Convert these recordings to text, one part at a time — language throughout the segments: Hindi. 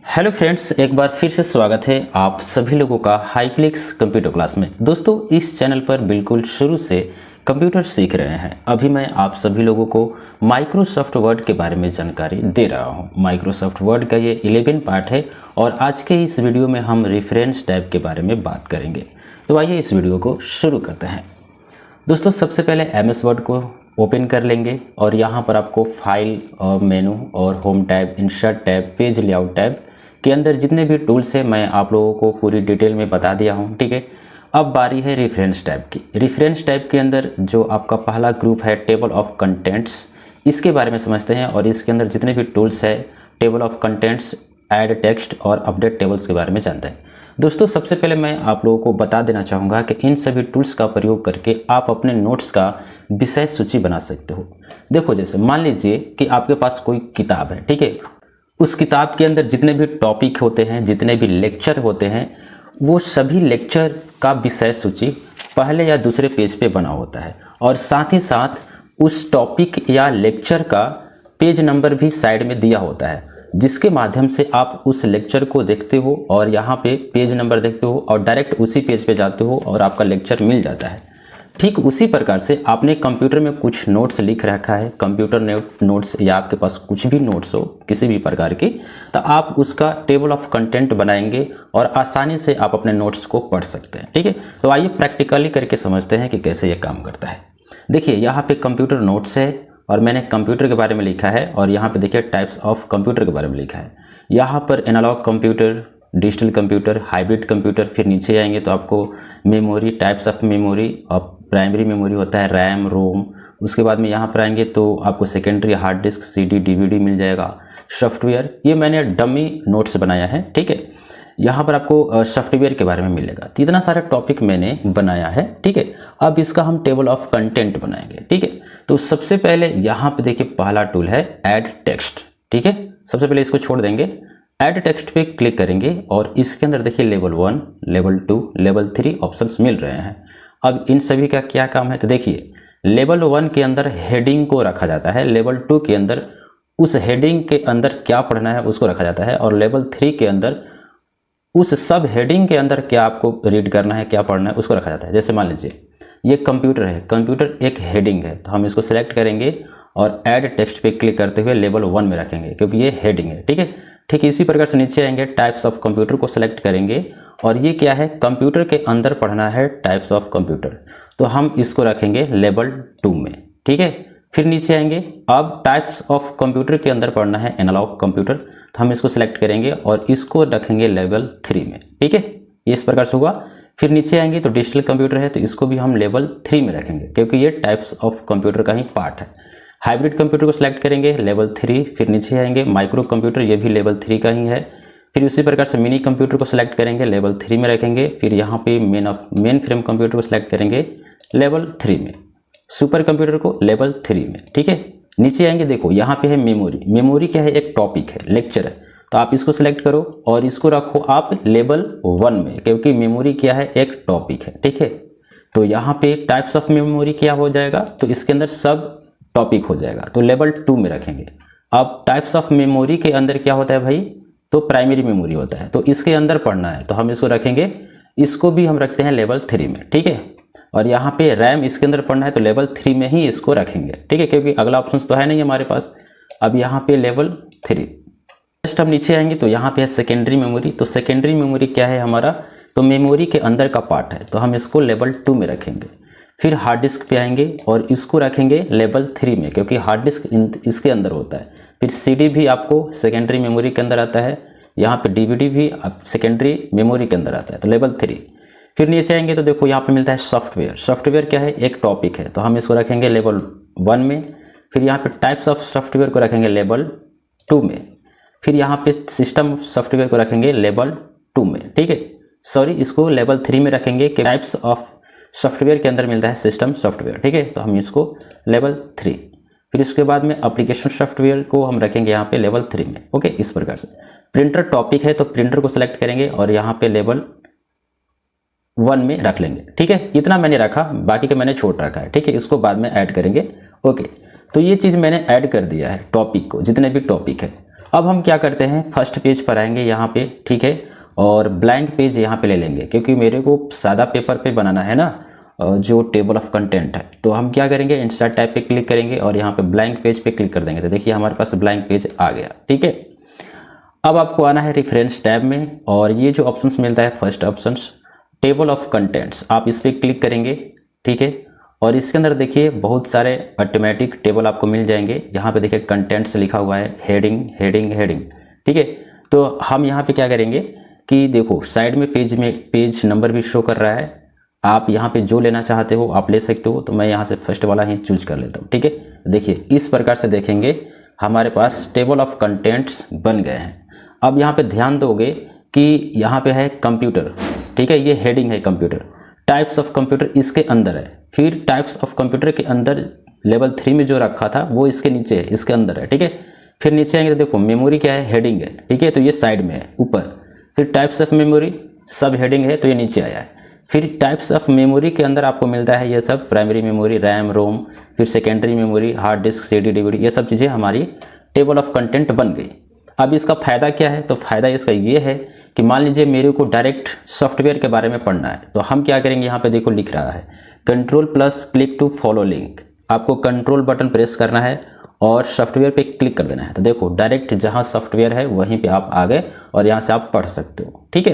हेलो फ्रेंड्स, एक बार फिर से स्वागत है आप सभी लोगों का हाईप्लेक्स कंप्यूटर क्लास में। दोस्तों, इस चैनल पर बिल्कुल शुरू से कंप्यूटर सीख रहे हैं। अभी मैं आप सभी लोगों को माइक्रोसॉफ्ट वर्ड के बारे में जानकारी दे रहा हूं। माइक्रोसॉफ्ट वर्ड का ये 11 पार्ट है और आज के इस वीडियो में हम रेफरेंस टाइप के बारे में बात करेंगे। तो आइए इस वीडियो को शुरू करते हैं। दोस्तों, सबसे पहले एमएस वर्ड को ओपन कर लेंगे और यहाँ पर आपको फाइल और मेनू और home tab, insert tab, page layout tab के अंदर जितने भी टूल्स हैं मैं आप लोगों को पूरी डिटेल में बता दिया हूँ। ठीक है, अब बारी है रेफरेंस टैब की। रेफरेंस टैब के अंदर जो आपका पहला ग्रुप है टेबल ऑफ कंटेंट्स, इसके बारे में समझते हैं और इसके अंदर जितने भी टूल्स है table of contents, add text और अपडेट टेबल्स के बारे में जानते हैं। दोस्तों, सबसे पहले मैं आप लोगों को बता देना चाहूँगा कि इन सभी टूल्स का प्रयोग करके आप अपने नोट्स का विषय सूची बना सकते हो। देखो, जैसे मान लीजिए कि आपके पास कोई किताब है, ठीक है, उस किताब के अंदर जितने भी टॉपिक होते हैं, जितने भी लेक्चर होते हैं, वो सभी लेक्चर का विषय सूची पहले या दूसरे पेज पे बना होता है और साथ ही साथ उस टॉपिक या लेक्चर का पेज नंबर भी साइड में दिया होता है, जिसके माध्यम से आप उस लेक्चर को देखते हो और यहाँ पे पेज नंबर देखते हो और डायरेक्ट उसी पेज पे जाते हो और आपका लेक्चर मिल जाता है। ठीक उसी प्रकार से आपने कंप्यूटर में कुछ नोट्स लिख रखा है, कंप्यूटर नोट्स या आपके पास कुछ भी नोट्स हो किसी भी प्रकार की, तो आप उसका टेबल ऑफ कंटेंट बनाएंगे और आसानी से आप अपने नोट्स को पढ़ सकते हैं। ठीक है, तो आइए प्रैक्टिकली करके समझते हैं कि कैसे ये काम करता है। देखिए, यहाँ पे कंप्यूटर नोट्स है और मैंने कंप्यूटर के बारे में लिखा है और यहाँ पे देखिए टाइप्स ऑफ कंप्यूटर के बारे में लिखा है। यहाँ पर analogue computer, digital computer, hybrid computer, फिर नीचे आएंगे तो आपको मेमोरी, टाइप्स ऑफ मेमोरी, और प्राइमरी मेमोरी होता है रैम, रोम। उसके बाद में यहाँ पर आएंगे तो आपको secondary hard disk, CD, DVD मिल जाएगा। सॉफ्टवेयर, ये मैंने डमी नोट्स बनाया है। ठीक है, यहाँ पर आपको सॉफ्टवेयर के बारे में मिलेगा। तो इतना सारा टॉपिक मैंने बनाया है। ठीक है, अब इसका हम टेबल ऑफ कंटेंट बनाएंगे। ठीक है, तो सबसे पहले यहाँ पे देखिए पहला टूल है ऐड टेक्स्ट। ठीक है, सबसे पहले इसको छोड़ देंगे, ऐड टेक्स्ट पे क्लिक करेंगे और इसके अंदर देखिए लेवल 1, लेवल 2, लेवल 3 ऑप्शंस मिल रहे हैं। अब इन सभी का क्या काम है, तो देखिए लेवल 1 के अंदर हेडिंग को रखा जाता है, लेवल 2 के अंदर उस हेडिंग के अंदर क्या पढ़ना है उसको रखा जाता है और लेवल 3 के अंदर उस सब हेडिंग के अंदर क्या आपको रीड करना है, क्या पढ़ना है उसको रखा जाता है। जैसे मान लीजिए ये कंप्यूटर है, कंप्यूटर एक हेडिंग है, तो हम इसको सिलेक्ट करेंगे और ऐड टेक्स्ट पे क्लिक करते हुए लेवल 1 में रखेंगे क्योंकि ये हेडिंग है। ठीक है, ठीक इसी प्रकार से नीचे आएंगे, टाइप्स ऑफ कंप्यूटर को सिलेक्ट करेंगे और ये क्या है, कंप्यूटर के अंदर पढ़ना है टाइप्स ऑफ कंप्यूटर, तो हम इसको रखेंगे लेवल 2 में। ठीक है, फिर नीचे आएंगे, अब टाइप्स ऑफ कंप्यूटर के अंदर पढ़ना है एनालॉग कंप्यूटर, तो हम इसको सिलेक्ट करेंगे और इसको रखेंगे लेवल 3 में। ठीक है, ये इस प्रकार से हुआ। फिर नीचे आएंगे तो डिजिटल कंप्यूटर है तो इसको भी हम लेवल 3 में रखेंगे क्योंकि ये टाइप्स ऑफ कंप्यूटर का ही पार्ट है। हाइब्रिड कंप्यूटर को सिलेक्ट करेंगे लेवल 3, फिर नीचे आएंगे माइक्रो कंप्यूटर, ये भी लेवल 3 का ही है। फिर उसी प्रकार से मिनी कंप्यूटर को सिलेक्ट करेंगे, लेवल 3 में रखेंगे। फिर यहाँ पे मेन फ्रेम कंप्यूटर को सिलेक्ट करेंगे लेवल 3 में, सुपर कंप्यूटर को लेवल 3 में। ठीक है, नीचे आएंगे, देखो यहाँ पे है मेमोरी। मेमोरी क्या है, एक टॉपिक है, लेक्चर है, तो आप इसको सिलेक्ट करो और इसको रखो आप लेवल 1 में क्योंकि मेमोरी क्या है, एक टॉपिक है। ठीक है, तो यहाँ पे टाइप्स ऑफ मेमोरी क्या हो जाएगा, तो इसके अंदर सब टॉपिक हो जाएगा, तो लेवल 2 में रखेंगे। अब टाइप्स ऑफ मेमोरी के अंदर क्या होता है भाई, तो प्राइमरी मेमोरी होता है, तो इसके अंदर पढ़ना है तो हम इसको रखेंगे, इसको भी हम रखते हैं लेवल 3 में। ठीक है, और यहाँ पे रैम इसके अंदर पढ़ना है तो लेवल 3 में ही इसको रखेंगे। ठीक है, क्योंकि अगला ऑप्शन तो है नहीं हमारे पास। अब यहाँ पे लेवल 3, जस्ट हम नीचे आएंगे तो यहाँ पे है सेकेंडरी मेमोरी। तो सेकेंडरी मेमोरी क्या है हमारा, तो मेमोरी के अंदर का पार्ट है, तो हम इसको लेवल 2 में रखेंगे। फिर हार्ड डिस्क पे आएंगे और इसको रखेंगे लेवल 3 में क्योंकि हार्ड डिस्क इसके अंदर होता है। फिर सीडी भी आपको सेकेंडरी मेमोरी के अंदर आता है, यहाँ पे डीवीडी भी सेकेंडरी मेमोरी के अंदर आता है, तो लेवल 3। फिर नीचे आएंगे तो देखो यहाँ पे मिलता है सॉफ्टवेयर। सॉफ्टवेयर क्या है, एक टॉपिक है, तो हम इसको रखेंगे लेवल 1 में। फिर यहाँ पे टाइप्स ऑफ सॉफ्टवेयर को रखेंगे लेवल 2 में। फिर यहाँ पे सिस्टम सॉफ्टवेयर को रखेंगे लेवल 2 में। ठीक है, सॉरी, इसको लेवल 3 में रखेंगे कि टाइप्स ऑफ सॉफ्टवेयर के अंदर मिलता है सिस्टम सॉफ्टवेयर। ठीक है, तो हम इसको लेवल 3। फिर इसके बाद में एप्लीकेशन सॉफ्टवेयर को हम रखेंगे यहाँ पे लेवल 3 में। ओके, इस प्रकार से। प्रिंटर टॉपिक है तो प्रिंटर को सिलेक्ट करेंगे और यहाँ पे लेवल 1 में रख लेंगे। ठीक है, इतना मैंने रखा, बाकी का मैंने छोड़ रखा है। ठीक है, इसको बाद में ऐड करेंगे। ओके, तो ये चीज़ मैंने ऐड कर दिया है टॉपिक को, जितने भी टॉपिक है। अब हम क्या करते हैं, फर्स्ट पेज पर आएंगे यहाँ पे, ठीक है, और ब्लैंक पेज यहाँ पे ले लेंगे क्योंकि मेरे को सादा पेपर पे बनाना है ना जो टेबल ऑफ कंटेंट है। तो हम क्या करेंगे, इंसर्ट टाइप पे क्लिक करेंगे और यहाँ पे ब्लैंक पेज पे क्लिक कर देंगे। तो देखिए हमारे पास ब्लैंक पेज आ गया, ठीक है। अब आपको आना है रेफरेंस टैब में और ये जो ऑप्शंस मिलता है, first options table of contents, आप इस पर क्लिक करेंगे, ठीक है। और इसके अंदर देखिए बहुत सारे ऑटोमेटिक टेबल आपको मिल जाएंगे। यहाँ पे देखिए कंटेंट्स लिखा हुआ है, हेडिंग हेडिंग हेडिंग, ठीक है। तो हम यहाँ पे क्या करेंगे कि देखो साइड में पेज नंबर भी शो कर रहा है। आप यहाँ पे जो लेना चाहते हो आप ले सकते हो। तो मैं यहाँ से फर्स्ट वाला ही चूज कर लेता हूँ, ठीक है। देखिए इस प्रकार से देखेंगे हमारे पास टेबल ऑफ कंटेंट्स बन गए हैं। अब यहाँ पे ध्यान दोगे कि यहाँ पे है कंप्यूटर, ठीक है, ये हेडिंग है कंप्यूटर। टाइप्स ऑफ कंप्यूटर इसके अंदर है, फिर टाइप्स ऑफ कंप्यूटर के अंदर लेवल 3 में जो रखा था वो इसके नीचे है, इसके अंदर है, ठीक है। फिर नीचे आएंगे तो देखो मेमोरी क्या है, हेडिंग है, ठीक है, तो ये साइड में है ऊपर। फिर टाइप्स ऑफ मेमोरी सब हेडिंग है तो ये नीचे आया है। फिर टाइप्स ऑफ मेमोरी के अंदर आपको मिलता है ये सब, प्राइमरी मेमोरी, रैम, रोम, फिर secondary memory, hard disk, CD, DVD, ये सब चीज़ें हमारी टेबल ऑफ कंटेंट बन गई। अब इसका फ़ायदा क्या है, तो फ़ायदा इसका ये है कि मान लीजिए मेरे को डायरेक्ट सॉफ्टवेयर के बारे में पढ़ना है, तो हम क्या करेंगे, यहाँ पे देखो लिख रहा है Ctrl+ click to follow link. आपको कंट्रोल बटन प्रेस करना है और सॉफ्टवेयर पे क्लिक कर देना है। तो देखो डायरेक्ट जहाँ सॉफ्टवेयर है वहीं पे आप आ गए और यहाँ से आप पढ़ सकते हो, ठीक है।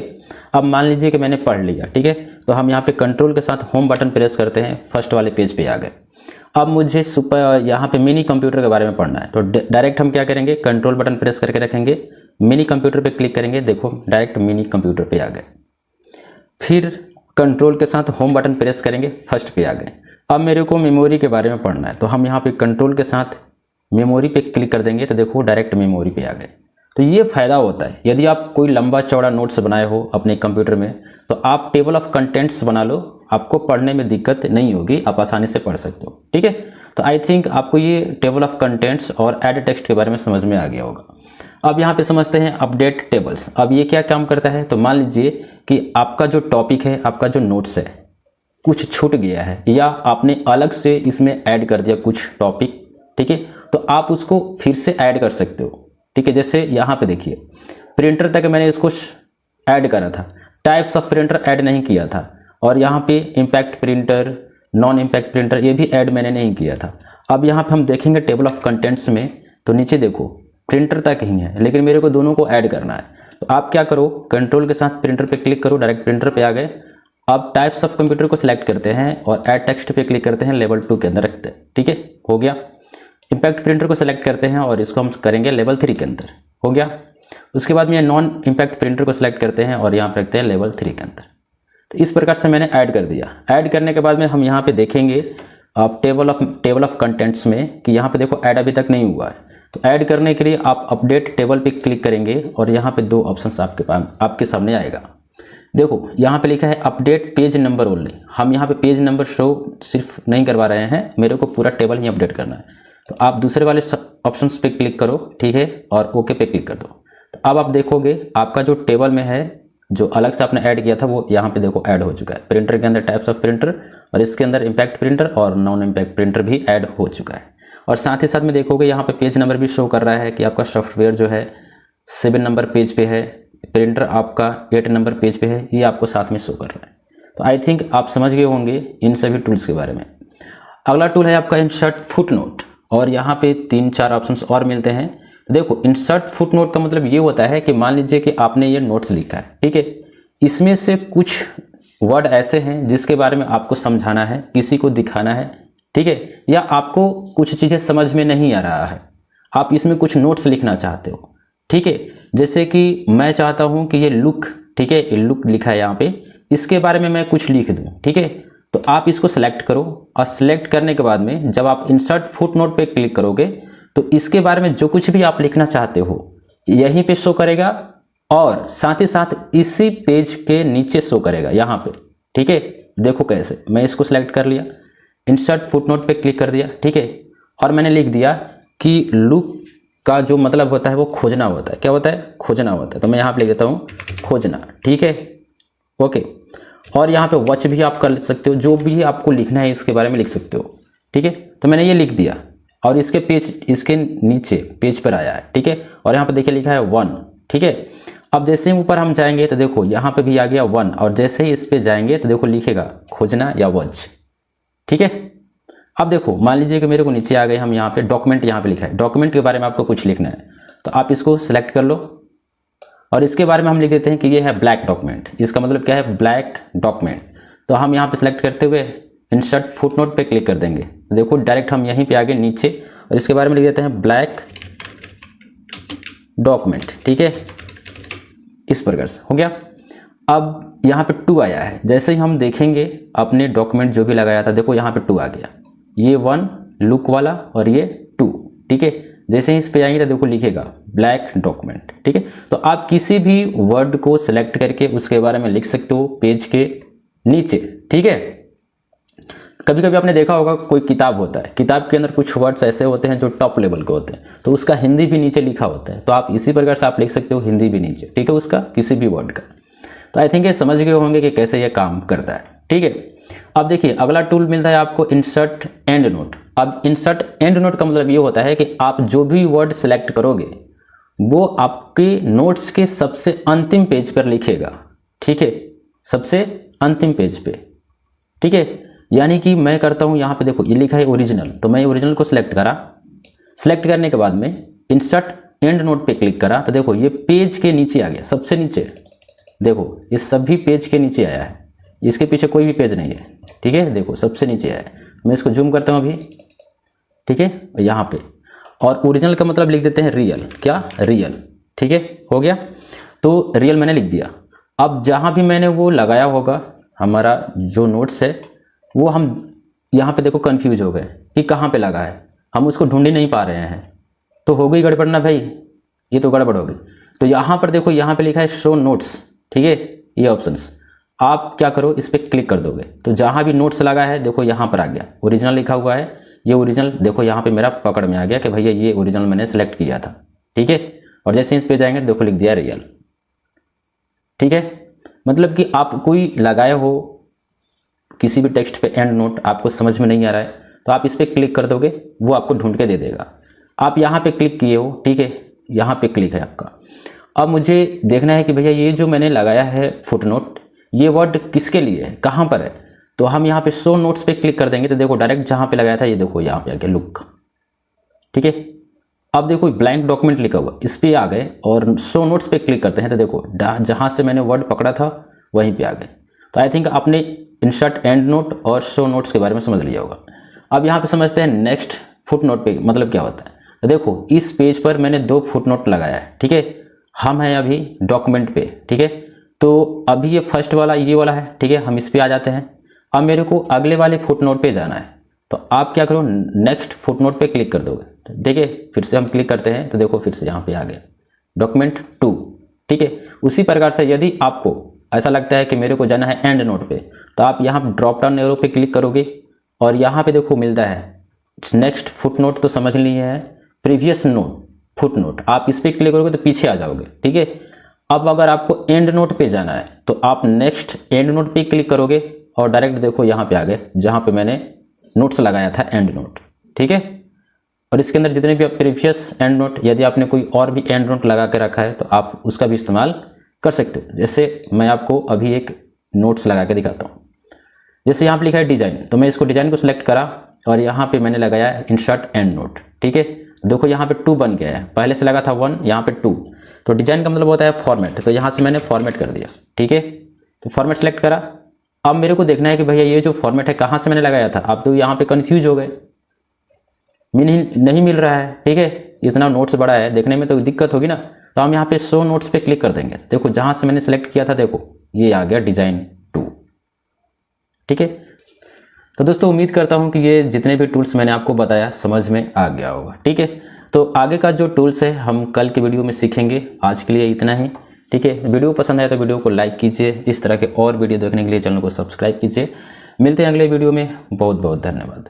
अब मान लीजिए कि मैंने पढ़ लिया, ठीक है, तो हम यहाँ पे कंट्रोल के साथ होम बटन प्रेस करते हैं, फर्स्ट वाले पेज पे आ गए। अब मुझे यहाँ पे मिनी कंप्यूटर के बारे में पढ़ना है, तो डायरेक्ट हम क्या करेंगे, कंट्रोल बटन प्रेस करके रखेंगे, मिनी कंप्यूटर पे क्लिक करेंगे, देखो डायरेक्ट मिनी कंप्यूटर पे आ गए। फिर कंट्रोल के साथ होम बटन प्रेस करेंगे, फर्स्ट पे आ गए। अब मेरे को मेमोरी के बारे में पढ़ना है, तो हम यहाँ पे कंट्रोल के साथ मेमोरी पे क्लिक कर देंगे, तो देखो डायरेक्ट मेमोरी पे आ गए। तो ये फ़ायदा होता है, यदि आप कोई लंबा चौड़ा नोट्स बनाए हो अपने कंप्यूटर में, तो आप टेबल ऑफ कंटेंट्स बना लो, आपको पढ़ने में दिक्कत नहीं होगी, आप आसानी से पढ़ सकते हो, ठीक है। तो आई थिंक आपको ये टेबल ऑफ कंटेंट्स और ऐड टेक्स्ट के बारे में समझ में आ गया होगा। अब यहाँ पे समझते हैं अपडेट टेबल्स। अब ये क्या काम करता है, तो मान लीजिए कि आपका जो टॉपिक है, आपका जो नोट्स है, कुछ छूट गया है या आपने अलग से इसमें ऐड कर दिया कुछ टॉपिक, ठीक है, तो आप उसको फिर से ऐड कर सकते हो, ठीक है। जैसे यहाँ पे देखिए प्रिंटर तक मैंने इसको ऐड करा था, टाइप्स ऑफ प्रिंटर ऐड नहीं किया था, और यहाँ पे impact printer, non impact printer, ये भी ऐड मैंने नहीं किया था। अब यहाँ पे हम देखेंगे टेबल ऑफ कंटेंट्स में, तो नीचे देखो प्रिंटर तक ही है, लेकिन मेरे को दोनों को ऐड करना है। तो आप क्या करो, कंट्रोल के साथ प्रिंटर पे क्लिक करो, डायरेक्ट प्रिंटर पे आ गए। अब टाइप्स ऑफ कंप्यूटर को सिलेक्ट करते हैं और ऐड टेक्स्ट पे क्लिक करते हैं, लेवल 2 के अंदर रखते हैं, ठीक है, हो गया। इम्पैक्ट प्रिंटर को सिलेक्ट करते हैं और इसको हम करेंगे लेवल 3 के अंदर, हो गया। उसके बाद में नॉन इम्पैक्ट प्रिंटर को सिलेक्ट करते हैं और यहाँ पर रखते हैं लेवल 3 के अंदर। तो इस प्रकार से मैंने ऐड कर दिया। ऐड करने के बाद में हम यहाँ पे देखेंगे आप टेबल ऑफ कंटेंट्स में कि यहाँ पे देखो ऐड अभी तक नहीं हुआ है। तो ऐड करने के लिए आप अपडेट टेबल पे क्लिक करेंगे और यहाँ पे 2 ऑप्शंस आपके सामने आएगा। देखो यहाँ पे लिखा है अपडेट पेज नंबर ओनली। हम यहाँ पे पेज नंबर शो सिर्फ नहीं करवा रहे हैं, मेरे को पूरा टेबल ही अपडेट करना है। तो आप दूसरे वाले ऑप्शंस पे क्लिक करो, ठीक है, और ओके पे क्लिक कर दो। तो अब आप देखोगे आपका जो टेबल में है, जो अलग से आपने ऐड किया था, वो यहाँ पे देखो ऐड हो चुका है। प्रिंटर के अंदर टाइप्स ऑफ प्रिंटर और इसके अंदर इम्पैक्ट प्रिंटर और नॉन इम्पैक्ट प्रिंटर भी ऐड हो चुका है। और साथ ही साथ में देखोगे यहाँ पे पेज नंबर भी शो कर रहा है कि आपका सॉफ्टवेयर जो है 7 नंबर पेज पे है, प्रिंटर आपका 8 नंबर पेज पे है, ये आपको साथ में शो कर रहा है। तो आई थिंक आप समझ गए होंगे इन सभी टूल्स के बारे में। अगला टूल है आपका इंसर्ट फुटनोट, और यहाँ पे 3-4 ऑप्शंस और मिलते हैं। तो देखो इंसर्ट फुटनोट का मतलब ये होता है कि मान लीजिए कि आपने ये नोट्स लिखा है, ठीक है, इसमें से कुछ वर्ड ऐसे हैं जिसके बारे में आपको समझाना है, किसी को दिखाना है, ठीक है, या आपको कुछ चीज़ें समझ में नहीं आ रहा है, आप इसमें कुछ नोट्स लिखना चाहते हो, ठीक है। जैसे कि मैं चाहता हूँ कि ये लुक, ठीक है, ये लुक लिखा है यहाँ पे, इसके बारे में मैं कुछ लिख दूँ, ठीक है। तो आप इसको सेलेक्ट करो और सेलेक्ट करने के बाद में जब आप इंसर्ट फुटनोट पे क्लिक करोगे तो इसके बारे में जो कुछ भी आप लिखना चाहते हो यहीं पे शो करेगा, और साथ ही साथ इसी पेज के नीचे शो करेगा यहाँ पे, ठीक है। देखो कैसे, मैं इसको सेलेक्ट कर लिया, इंसर्ट फुटनोट पे क्लिक कर दिया, ठीक है, और मैंने लिख दिया कि लुक का जो मतलब होता है वो खोजना होता है। क्या होता है? खोजना होता है। तो मैं यहाँ पे लिख देता हूँ खोजना, ठीक है, ओके। और यहाँ पे वॉच भी आप कर सकते हो, जो भी आपको लिखना है इसके बारे में लिख सकते हो, ठीक है। तो मैंने ये लिख दिया। और इसके नीचे पेज पर आया है, ठीक है। और यहाँ पे देखिए लिखा है 1, ठीक है। अब जैसे ही ऊपर हम जाएंगे तो देखो यहाँ पे भी आ गया 1, और जैसे ही इस पे जाएंगे तो देखो लिखेगा खोजना या वॉच, ठीक है। अब देखो मान लीजिए कि मेरे को नीचे आ गए, हम यहाँ पे डॉक्यूमेंट, यहाँ पे लिखा है डॉक्यूमेंट के बारे में आपको कुछ लिखना है, तो आप इसको सिलेक्ट कर लो और इसके बारे में हम लिख देते हैं कि ये है ब्लैक डॉक्यूमेंट। इसका मतलब क्या है, ब्लैक डॉक्यूमेंट। तो हम यहाँ पे सिलेक्ट करते हुए इंसर्ट फुटनोट पे क्लिक कर देंगे, तो देखो डायरेक्ट हम यहीं पे आगे नीचे और इसके बारे में लिख देते हैं ब्लैक डॉक्यूमेंट, ठीक है। इस प्रकार से हो गया। अब यहाँ पे 2 आया है, जैसे ही हम देखेंगे अपने डॉक्यूमेंट जो भी लगाया था, देखो यहाँ पे 2 आ गया, ये 1 लुक वाला और ये 2, ठीक है। जैसे ही इस पे आएंगे तो देखो लिखेगा ब्लैक डॉक्यूमेंट, ठीक है। तो आप किसी भी वर्ड को सिलेक्ट करके उसके बारे में लिख सकते हो पेज के नीचे, ठीक है। कभी कभी आपने देखा होगा कोई किताब होता है, किताब के अंदर कुछ वर्ड्स ऐसे होते हैं जो टॉप लेवल के होते हैं, तो उसका हिंदी भी नीचे लिखा होता है, तो आप इसी प्रकार से आप लिख सकते हो हिंदी भी नीचे, ठीक है, उसका किसी भी वर्ड का। तो आई थिंक ये समझ गए होंगे कि कैसे ये काम करता है, ठीक है। अब देखिए अगला टूल मिलता है आपको इंसर्ट एंड नोट। अब इंसर्ट एंड नोट का मतलब ये होता है कि आप जो भी वर्ड सेलेक्ट करोगे वो आपके नोट्स के सबसे अंतिम पेज पर लिखेगा, ठीक है, सबसे अंतिम पेज पे, ठीक है। यानी कि मैं करता हूँ यहाँ पे देखो ये लिखा है ओरिजिनल, तो मैं ओरिजिनल को सिलेक्ट करा, सिलेक्ट करने के बाद में इंसर्ट एंड नोट पे क्लिक करा, तो देखो ये पेज के नीचे आ गया, सबसे नीचे, देखो ये सभी पेज के नीचे आया है, इसके पीछे कोई भी पेज नहीं है, ठीक है, देखो सबसे नीचे आया है। मैं इसको जूम करता हूँ अभी, ठीक है, यहाँ पे। और ओरिजिनल का मतलब लिख देते हैं रियल, क्या, रियल, ठीक है, हो गया। तो रियल मैंने लिख दिया। अब जहाँ भी मैंने वो लगाया होगा हमारा जो नोट्स है, वो हम यहाँ पे देखो कंफ्यूज हो गए कि कहाँ पे लगा है, हम उसको ढूंढ ही नहीं पा रहे हैं, तो हो गई गड़बड़ ना भाई, ये तो गड़बड़ हो गई। तो यहाँ पर देखो यहाँ पे लिखा है शो नोट्स, ठीक है, ये ऑप्शंस आप क्या करो इस पर क्लिक कर दोगे, तो जहाँ भी नोट्स लगा है देखो यहाँ पर आ गया, ओरिजिनल लिखा हुआ है, ये ओरिजिनल देखो यहाँ पे मेरा पकड़ में आ गया कि भैया ये ओरिजिनल मैंने सेलेक्ट किया था, ठीक है। और जैसे इस पे जाएंगे तो देखो लिख दिया रियल, ठीक है। मतलब कि आप कोई लगाए हो किसी भी टेक्स्ट पे एंड नोट, आपको समझ में नहीं आ रहा है, तो आप इस पर क्लिक कर दोगे, वो आपको ढूंढ के दे देगा। आप यहाँ पे क्लिक किए हो, ठीक है, यहाँ पे क्लिक है आपका। अब मुझे देखना है कि भैया ये जो मैंने लगाया है फुटनोट, ये वर्ड किसके लिए है, कहाँ पर है, तो हम यहाँ पे शो नोट्स पे क्लिक कर देंगे, तो देखो डायरेक्ट जहाँ पे लगाया था ये देखो यहाँ पे आ गया लुक, ठीक है। अब देखो ब्लैंक डॉक्यूमेंट लिखा हुआ, इस पर आ गए और शो नोट्स पे क्लिक करते हैं, तो देखो जहाँ से मैंने वर्ड पकड़ा था वहीं पे आ गए। तो आई थिंक आपने इंसर्ट एंड नोट और शो नोट्स के बारे में समझ लिया होगा। अब यहाँ पे समझते हैं नेक्स्ट फुट नोट पे मतलब क्या होता है। तो देखो इस पेज पर मैंने 2 फुट नोट लगाया है, ठीक है, हम हैं अभी डॉक्यूमेंट पे, ठीक है। तो अभी ये फर्स्ट वाला ये वाला है, ठीक है, हम इस पे आ जाते हैं। अब मेरे को अगले वाले फुट नोट पे जाना है, तो आप क्या करो नेक्स्ट फुट नोट पे क्लिक कर दोगे, तो देखिए फिर से हम क्लिक करते हैं, तो देखो फिर से यहाँ पे आ गया डॉक्यूमेंट 2, ठीक है। उसी प्रकार से यदि आपको ऐसा लगता है कि मेरे को जाना है एंड नोट पे, तो आप यहाँ ड्रॉप डाउन एरो पे क्लिक करोगे और यहाँ पे देखो मिलता है नेक्स्ट फुट नोट, तो समझ लिए है प्रीवियस नोट फुट नोट, आप इस पर क्लिक करोगे तो पीछे आ जाओगे, ठीक है। अब अगर आपको एंड नोट पे जाना है तो आप नेक्स्ट एंड नोट पे क्लिक करोगे और डायरेक्ट देखो यहाँ पे आ गए जहाँ पे मैंने नोट्स लगाया था एंड नोट, ठीक है। और इसके अंदर जितने भी प्रीवियस एंड नोट, यदि आपने कोई और भी एंड नोट लगा के रखा है तो आप उसका भी इस्तेमाल कर सकते हो। जैसे मैं आपको अभी एक नोट्स लगा के दिखाता हूँ। जैसे यहाँ पे लिखा है डिजाइन, तो मैं इसको डिजाइन को सिलेक्ट करा और यहाँ पे मैंने लगाया इंसर्ट एंड नोट, ठीक है। देखो यहाँ पे 2 बन गया है, पहले से लगा था 1, यहाँ पे 2। तो डिजाइन का मतलब होता है फॉर्मेट, तो यहाँ से मैंने फॉर्मेट कर दिया, ठीक है। तो फॉर्मेट सेलेक्ट करा। अब मेरे को देखना है कि भैया ये जो फॉर्मेट है कहाँ से मैंने लगाया था। आप तो यहाँ पे कंफ्यूज हो गए, नहीं मिल रहा है, ठीक है। इतना नोट्स बड़ा है, देखने में तो दिक्कत होगी ना। तो हम यहाँ पे शो नोट्स पे क्लिक कर देंगे, देखो जहाँ से मैंने सेलेक्ट किया था देखो ये आ गया डिजाइन 2, ठीक है। तो दोस्तों उम्मीद करता हूँ कि ये जितने भी टूल्स मैंने आपको बताया समझ में आ गया होगा, ठीक है। तो आगे का जो टूल्स है हम कल के वीडियो में सीखेंगे। आज के लिए इतना ही, ठीक है। वीडियो पसंद आए तो वीडियो को लाइक कीजिए, इस तरह के और वीडियो देखने के लिए चैनल को सब्सक्राइब कीजिए। मिलते हैं अगले वीडियो में, बहुत बहुत धन्यवाद।